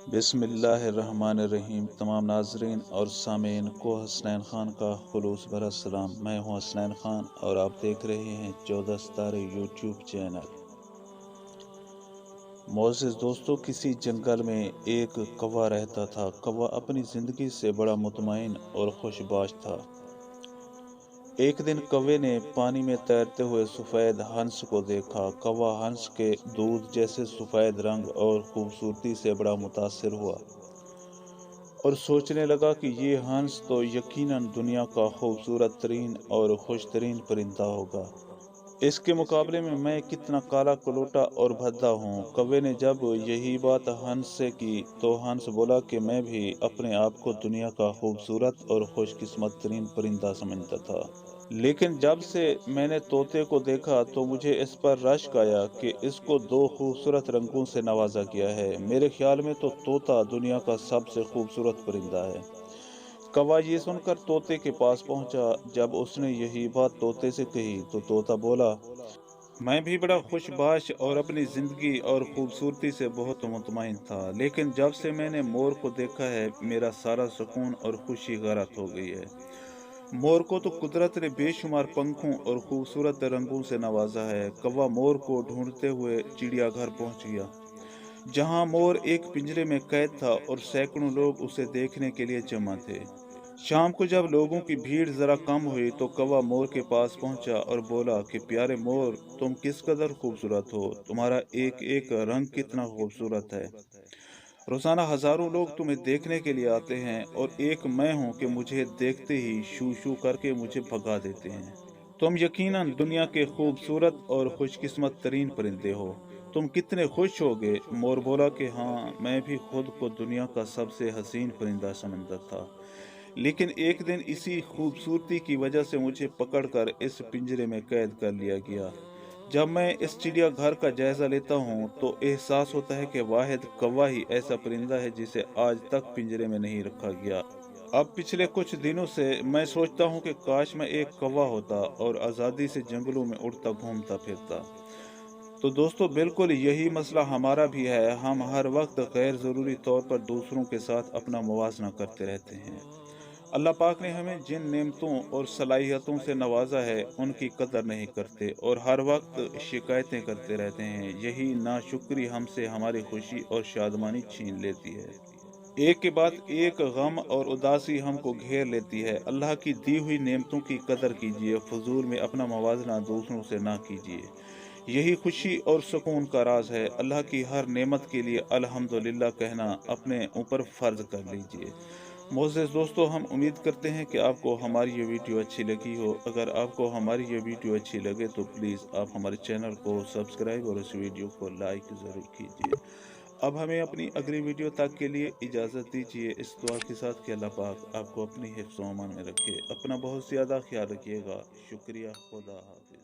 بسم اللہ الرحمن الرحیم۔ تمام ناظرین اور سامعین کو حسنین خان کا خلوص بھرا سلام۔ میں ہوں حسنین خان اور آپ دیکھ رہے ہیں 14 ستارے یوٹیوب چینل۔ معزز دوستو، کسی جنگل میں ایک کوا رہتا تھا۔ کوا اپنی زندگی سے بڑا مطمئن اور خوش باش تھا۔ ایک دن کوے نے پانی میں تیرتے ہوئے سفید ہنس کو دیکھا۔ کوا ہنس کے دودھ جیسے سفید رنگ اور خوبصورتی سے بڑا متاثر ہوا اور سوچنے لگا کہ یہ ہنس تو یقیناً دنیا کا خوبصورت ترین اور خوش ترین پرندہ ہوگا۔ اس کے مقابلے میں کتنا کالا کلوٹا اور بھدا ہوں۔ کوے نے جب یہی بات ہنس سے کی تو ہنس بولا کہ میں بھی اپنے آپ کو دنیا کا خوبصورت اور خوش قسمت ترین پرندہ سمجھتا تھا، لیکن جب سے میں نے طوطے کو دیکھا تو مجھے اس پر رشک آیا کہ اس کو 2 خوبصورت رنگوں سے نوازا گیا ہے۔ میرے خیال میں تو طوطا دنیا کا سب سے خوبصورت پرندہ ہے۔ کوا یہ سن کر طوطے کے پاس پہنچا۔ جب اس نے یہی بات طوطے سے کہی تو طوطا بولا، میں بھی بڑا خوش باش اور اپنی زندگی اور خوبصورتی سے بہت مطمئن تھا، لیکن جب سے میں نے مور کو دیکھا ہے میرا سارا سکون اور خوشی غارت ہو گئی ہے۔ مور کو تو قدرت نے بے شمار پنکھوں اور خوبصورت رنگوں سے نوازا ہے۔ کوا مور کو ڈھونڈتے ہوئے چڑیا گھر پہنچ گیا، جہاں مور ایک پنجرے میں قید تھا اور سینکڑوں لوگ اسے دیکھنے کے لیے جمع تھے۔ شام کو جب لوگوں کی بھیڑ ذرا کم ہوئی تو کوا مور کے پاس پہنچا اور بولا کہ پیارے مور، تم کس قدر خوبصورت ہو، تمہارا ایک ایک رنگ کتنا خوبصورت ہے۔ روزانہ ہزاروں لوگ تمہیں دیکھنے کے لیے آتے ہیں اور ایک میں ہوں کہ مجھے دیکھتے ہی شو شو کر کے مجھے بھگا دیتے ہیں۔ تم یقیناً دنیا کے خوبصورت اور خوش قسمت ترین پرندے ہو، تم کتنے خوش ہوگے۔ مور بولا کہ ہاں، میں بھی خود کو دنیا کا سب سے حسین پرندہ سمجھتا تھا، لیکن ایک دن اسی خوبصورتی کی وجہ سے مجھے پکڑ کر اس پنجرے میں قید کر لیا گیا۔ جب میں اس چڑیا گھر کا جائزہ لیتا ہوں تو احساس ہوتا ہے کہ واحد کوا ہی ایسا پرندہ ہے جسے آج تک پنجرے میں نہیں رکھا گیا۔ اب پچھلے کچھ دنوں سے میں سوچتا ہوں کہ کاش میں ایک کوا ہوتا اور آزادی سے جنگلوں میں اڑتا گھومتا پھرتا۔ تو دوستو، بالکل یہی مسئلہ ہمارا بھی ہے۔ ہم ہر وقت غیر ضروری طور پر دوسروں کے ساتھ اپنا موازنہ کرتے رہتے ہیں۔ اللہ پاک نے ہمیں جن نعمتوں اور صلاحیتوں سے نوازا ہے ان کی قدر نہیں کرتے اور ہر وقت شکایتیں کرتے رہتے ہیں۔ یہی ناشکری ہم سے ہماری خوشی اور شادمانی چھین لیتی ہے۔ ایک کے بعد ایک غم اور اداسی ہم کو گھیر لیتی ہے۔ اللہ کی دی ہوئی نعمتوں کی قدر کیجیے، فضول میں اپنا موازنہ دوسروں سے نہ کیجیے۔ یہی خوشی اور سکون کا راز ہے۔ اللہ کی ہر نعمت کے لیے الحمدللہ کہنا اپنے اوپر فرض کر لیجیے۔ معزز دوستو، ہم امید کرتے ہیں کہ آپ کو ہماری یہ ویڈیو اچھی لگی ہو۔ اگر آپ کو ہماری یہ ویڈیو اچھی لگے تو پلیز آپ ہمارے چینل کو سبسکرائب اور اس ویڈیو کو لائک ضرور کیجیے۔ اب ہمیں اپنی اگلی ویڈیو تک کے لیے اجازت دیجیے، اس دعا کے ساتھ کہ اللہ پاک آپ کو اپنی حفظ و امان میں رکھے۔ اپنا بہت زیادہ خیال رکھیے گا۔ شکریہ، خدا حافظ۔